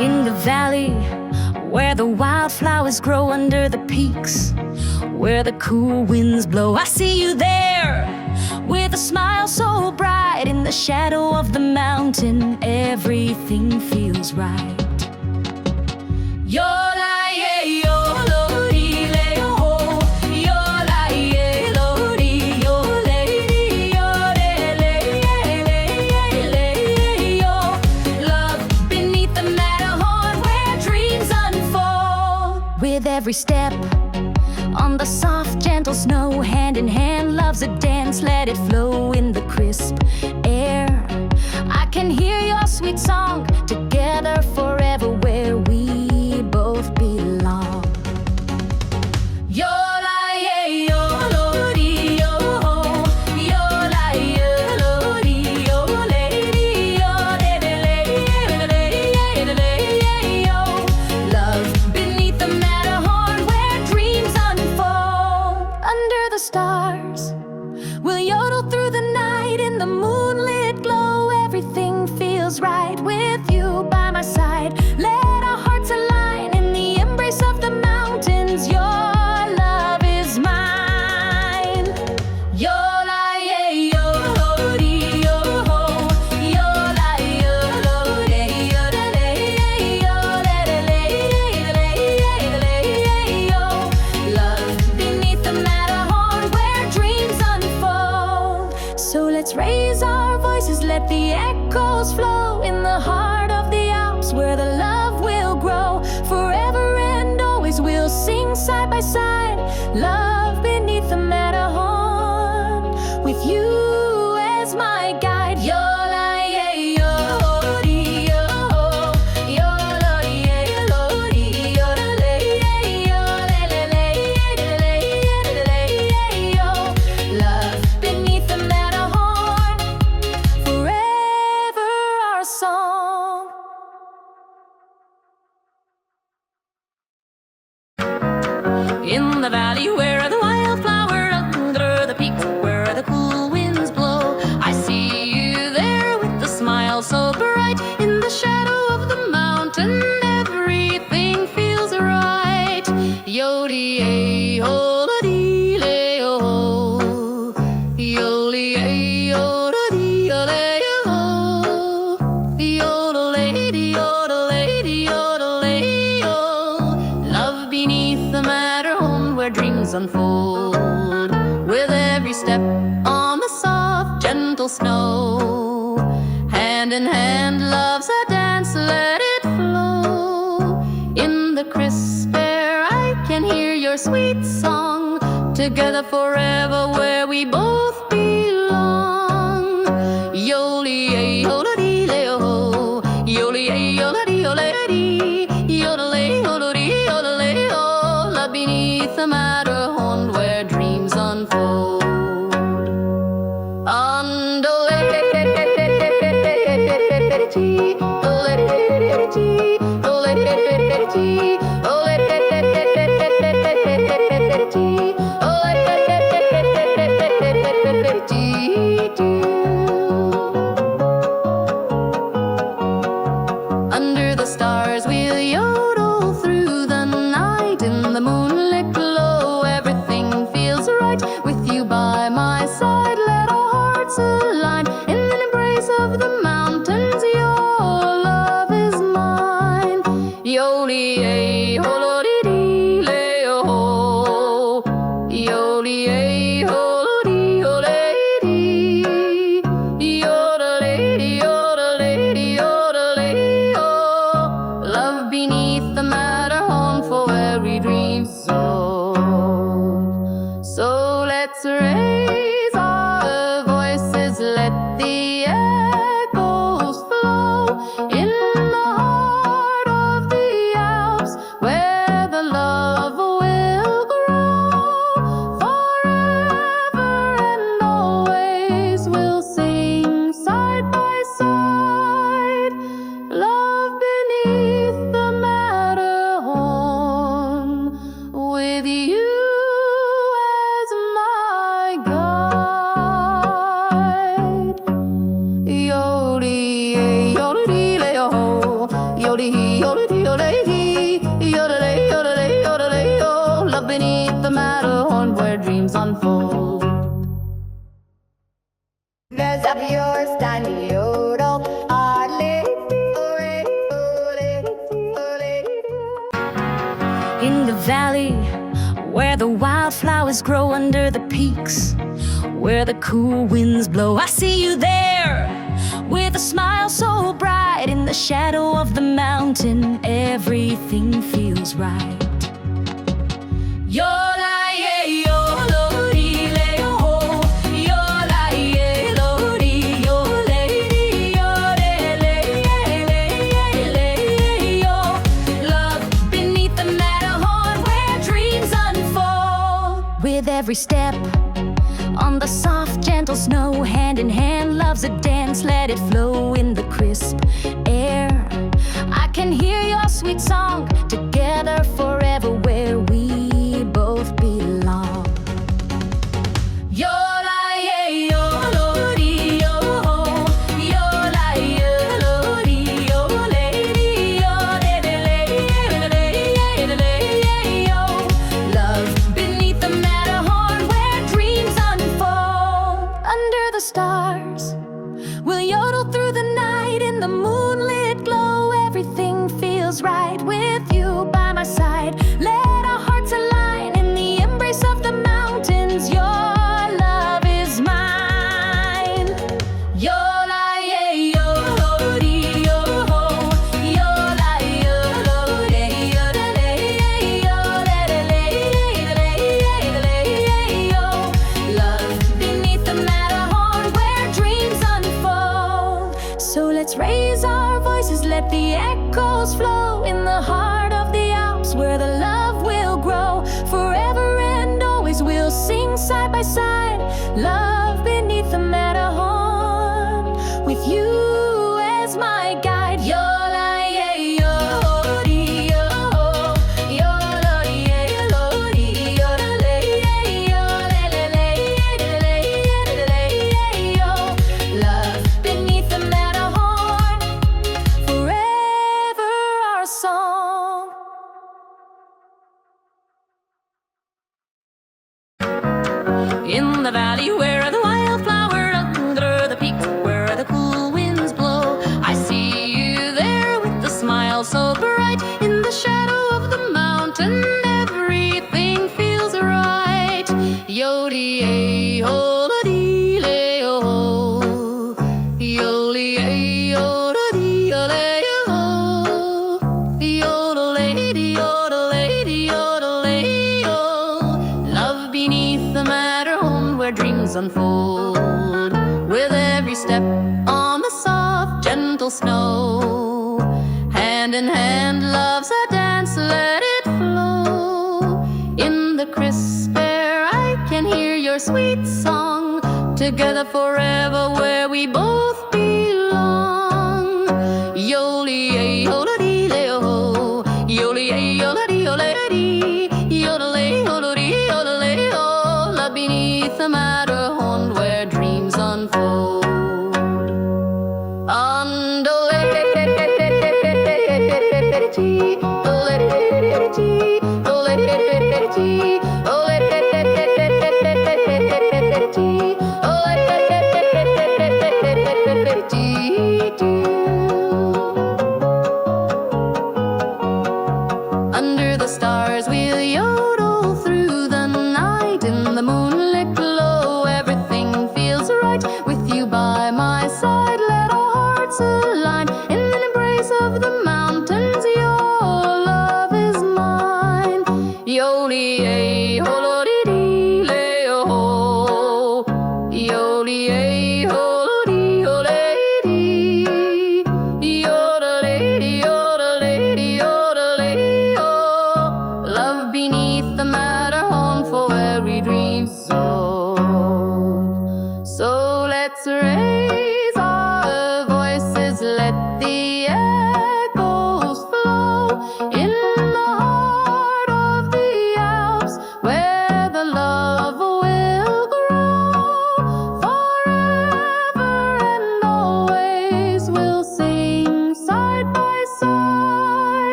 In the valley where the wildflowers grow under the peaks, where the cool winds blow, I see you there with a smile so bright. In the shadow of the mountain, everything feels right. With every step on the soft, gentle snow, hand in hand, love's a dance, let it flow in the crisp air. I can hear your sweet song, together forever where we both belong. Stars will yodel through the night in the moonlit glow. Everything feels right with you by my side. Let our hearts align in the embrace of the mountains. Your love is mine. So let's raise our voices, let the echoes flow in the heart of the Alps, where the love will grow. Forever and always we'll sing side by side, love beneath the Matterhorn, with you as my guide. In the valley where the wildflower under the peaks, where the cool winds blow, I see you there with a smile so bright. In the shadow of the mountain, everything feels right. Yodel-dee-ho-la-dee-lay-o, yodel-dee-ho-la-dee-lay-o, yodel-dee-yodel-dee-yodel-dee-o. Love beneath the Matterhorn, where dreams unfold, with every step on the soft, gentle snow. Hand in hand, love's a dance, let it flow. In the crisp air, I can hear your sweet song, together forever where we both belong. Yodel-dee-ho-la-dee-lay-o, yodel-dee-ho-la-dee-ho-la-dee, yodel-dee-ho-la-dee-ho-la-dee-o. Love beneath the Matterhorn, where dreams unfold. Under the stars we'll yodel through the night. In the moonlit glow, everything feels right. With you by my side, let our hearts align in an embrace of the mountains. Your love is mine. Yodel-dee-ho-la-dee-dee-lay-o, yodel-dee-ho-la-dee-ho-la-dee, yodel-dee-yodel-dee-yodel-dee-o. Love beneath Yodel-dee, yodel-dee, yodel-dee, yodel-dee, yodel-dee, yodel-dee, oh. Love beneath the Matterhorn where dreams unfold. Mess up your tiny yodel. In the valley where the wildflowers grow under the peaks, where the cool winds blow, I see you there with a smile so bright. In the shadow of the mountain, everything feels right. With every step on the soft, gentle snow, hand in hand, love's a dance, let it flow in the crisp air. I can hear your sweet song, together forever where we both belong. Stars will yodel through the night in the moonlit glow. Everything feels right with you by my side. Let our hearts align in the embrace of the mountains. Your love is mine. So let's raise our voices, let the echoes flow in the heart of the Alps where the love will grow. Forever and always we'll sing side by side. Love beneath the Matterhorn with you as my guide. In the valley where the wildflower under the peaks, where the cool winds blow, I see you there with a smile so bright. In the shadow of the mountain, everything feels right. Yodel-dee, yodel-dee, oh. Yodel-dee, yodel-dee, oh. Yodel-dee, yodel-dee, yodel-dee, oh. Love beneath the Matterhorn where dreams unfold. With every step on the soft, gentle snow, hand in hand, love's a dance, let it flow. In the crisp air, I can hear your sweet song, together forever where we both belong. Yodel-dee, yodel-dee, oh. Yodel-dee, yodel-dee, yodel-dee, yodel-dee, yodel-dee, yodel-dee, oh. Love beneath the Matterhorn where dreams unfold.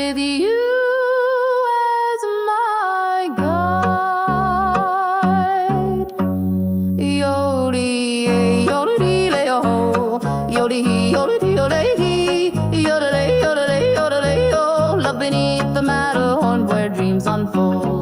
with you as my guide. Yodel, yodel, yo, yodel, yodel, yodel, yodel, yodel, yodel, yo. Love beneath the Matterhorn where dreams unfold.